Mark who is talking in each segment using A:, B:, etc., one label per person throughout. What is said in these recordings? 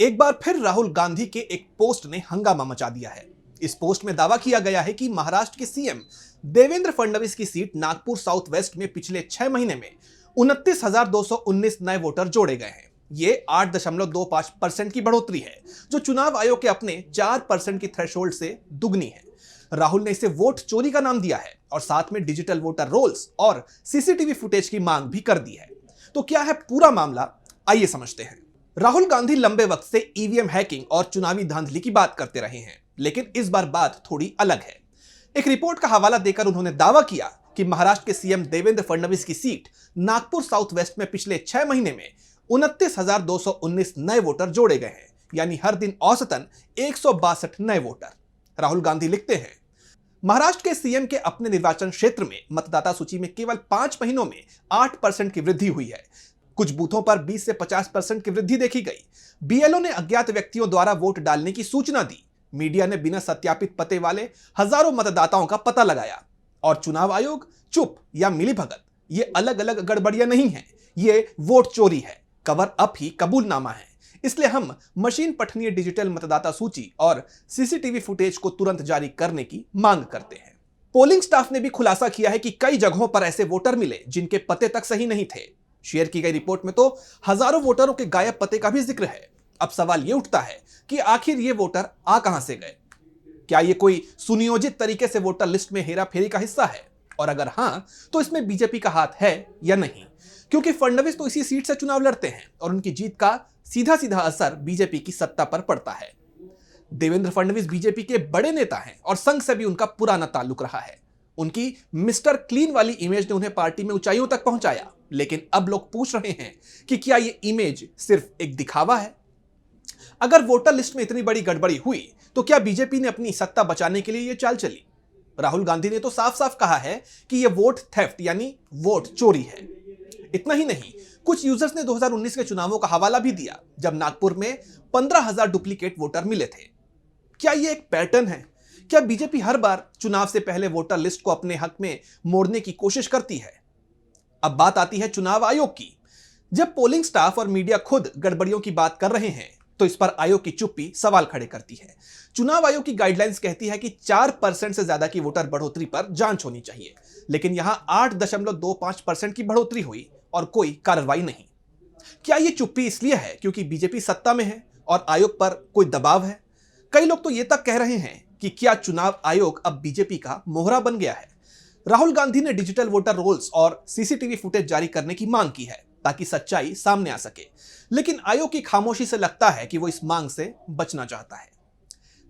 A: एक बार फिर राहुल गांधी के एक पोस्ट ने हंगामा मचा दिया है। इस पोस्ट में दावा किया गया है कि महाराष्ट्र के सीएम देवेंद्र फडणवीस की सीट नागपुर साउथ वेस्ट में पिछले 6 महीने में 29,219 नए वोटर जोड़े गए हैं। ये 8.25% की बढ़ोतरी है, जो चुनाव आयोग के अपने 4% की थ्रेशोल्ड से दुगनी है। राहुल ने इसे वोट चोरी का नाम दिया है और साथ में डिजिटल वोटर रोल्स और सीसीटीवी फुटेज की मांग भी कर दी है। तो क्या है पूरा मामला, आइए समझते हैं। राहुल गांधी लंबे वक्त से ईवीएम हैकिंग और चुनावी धांधली की बात करते रहे हैं, लेकिन इस बार बात थोड़ी अलग है। एक रिपोर्ट का हवाला देकर उन्होंने दावा किया कि महाराष्ट्र के सीएम देवेंद्र फडणवीस की सीट नागपुर साउथ वेस्ट में पिछले 6 महीने में 29,219 नए वोटर जोड़े गए हैं, यानी हर दिन औसतन 162 नए वोटर। राहुल गांधी लिखते हैं, महाराष्ट्र के सीएम के अपने निर्वाचन क्षेत्र में मतदाता सूची में केवल 5 महीनों में 8% की वृद्धि हुई है। कुछ बूथों पर 20 से 50% की वृद्धि देखी गई। बीएलओ ने अज्ञात व्यक्तियों द्वारा वोट डालने की सूचना दी। मीडिया ने बिना सत्यापित पते वाले हजारों मतदाताओं का पता लगाया और चुनाव आयोग चुप या मिलीभगत, ये अलग अलग गड़बड़ियां नहीं है, ये वोट चोरी है, कवर अप ही कबूलनामा है। इसलिए हम मशीन पठनीय डिजिटल मतदाता सूची और सीसीटीवी फुटेज को तुरंत जारी करने की मांग करते हैं। पोलिंग स्टाफ ने भी खुलासा किया है कि कई जगहों पर ऐसे वोटर मिले जिनके पते तक सही नहीं थे। शेयर की गई रिपोर्ट में तो हजारों वोटरों के गायब पते का भी जिक्र है। अब सवाल यह उठता है कि आखिर ये वोटर आ कहां से गए? क्या ये कोई सुनियोजित तरीके से वोटर लिस्ट में हेराफेरी का हिस्सा है? और अगर हां, तो इसमें बीजेपी का हाथ है या नहीं? क्योंकि फडणवीस तो इसी सीट से चुनाव लड़ते हैं और उनकी जीत का सीधा सीधा असर बीजेपी की सत्ता पर पड़ता है। देवेंद्र फडणवीस बीजेपी के बड़े नेता हैं और संघ से भी उनका पुराना ताल्लुक रहा है। उनकी मिस्टर क्लीन वाली इमेज ने उन्हें पार्टी में ऊंचाइयों तक पहुंचाया, लेकिन अब लोग पूछ रहे हैं कि क्या यह इमेज सिर्फ एक दिखावा है? अगर वोटर लिस्ट में इतनी बड़ी गड़बड़ी हुई तो क्या बीजेपी ने अपनी सत्ता बचाने के लिए यह चाल चली? राहुल गांधी ने तो साफ साफ कहा है कि यह वोट थेफ्ट यानी वोट चोरी है। इतना ही नहीं, कुछ यूजर्स ने 2019 के चुनावों का हवाला भी दिया, जब नागपुर में 15,000 डुप्लीकेट वोटर मिले थे। क्या यह एक पैटर्न है? क्या बीजेपी हर बार चुनाव से पहले वोटर लिस्ट को अपने हक में मोड़ने की कोशिश करती है? अब बात आती है चुनाव आयोग की। जब पोलिंग स्टाफ और मीडिया खुद गड़बड़ियों की बात कर रहे हैं, तो इस पर आयोग की चुप्पी सवाल खड़े करती है। चुनाव आयोग की गाइडलाइंस कहती है कि 4% से ज्यादा की वोटर बढ़ोतरी पर जांच होनी चाहिए, लेकिन यहां 8.25% की बढ़ोतरी हुई और कोई कार्रवाई नहीं। क्या यह चुप्पी इसलिए है क्योंकि बीजेपी सत्ता में है और आयोग पर कोई दबाव है? कई लोग तो यह तक कह रहे हैं कि क्या चुनाव आयोग अब बीजेपी का मोहरा बन गया है? राहुल गांधी ने डिजिटल वोटर रोल्स और सीसीटीवी फुटेज जारी करने की मांग की है ताकि सच्चाई सामने आ सके, लेकिन आयोग की खामोशी से लगता है कि वो इस मांग से बचना चाहता है।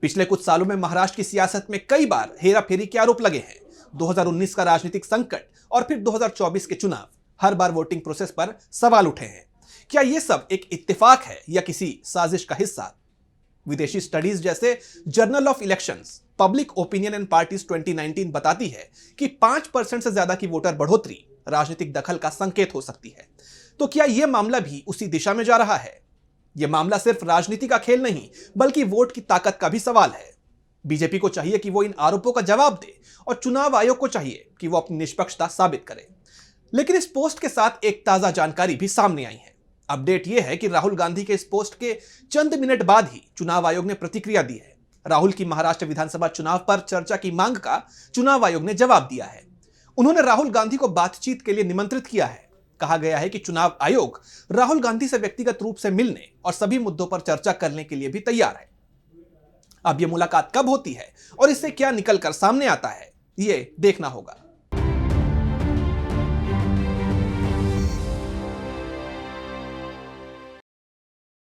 A: पिछले कुछ सालों में महाराष्ट्र की सियासत में कई बार हेराफेरी के आरोप लगे हैं। 2019 का राजनीतिक संकट और फिर 2024 के चुनाव, हर बार वोटिंग प्रोसेस पर सवाल उठे हैं। क्या यह सब एक इत्तेफाक है या किसी साजिश का हिस्सा? विदेशी स्टडीज जैसे journal of elections, public opinion and parties 2019 बताती है कि 5% से ज्यादा की वोटर बढ़ोतरी राजनीतिक दखल का संकेत हो सकती है। तो क्या यह मामला भी उसी दिशा में जा रहा है? यह मामला सिर्फ राजनीति का खेल नहीं, बल्कि वोट की ताकत का भी सवाल है। बीजेपी को चाहिए कि वो इन आरोपों का जवाब दे और चुनाव आयोग को चाहिए कि वो अपनी निष्पक्षता साबित करे। लेकिन इस पोस्ट के साथ एक ताजा जानकारी भी सामने आई है। अपडेट यह है कि राहुल गांधी के इस पोस्ट के चंद मिनट बाद ही चुनाव आयोग ने प्रतिक्रिया दी है। राहुल की महाराष्ट्र विधानसभा चुनाव पर चर्चा की मांग का चुनाव आयोग ने जवाब दिया है। उन्होंने राहुल गांधी को बातचीत के लिए निमंत्रित किया है। कहा गया है कि चुनाव आयोग राहुल गांधी से व्यक्तिगत रूप से मिलने और सभी मुद्दों पर चर्चा करने के लिए भी तैयार है। अब यह मुलाकात कब होती है और इससे क्या निकलकर सामने आता है, यह देखना होगा।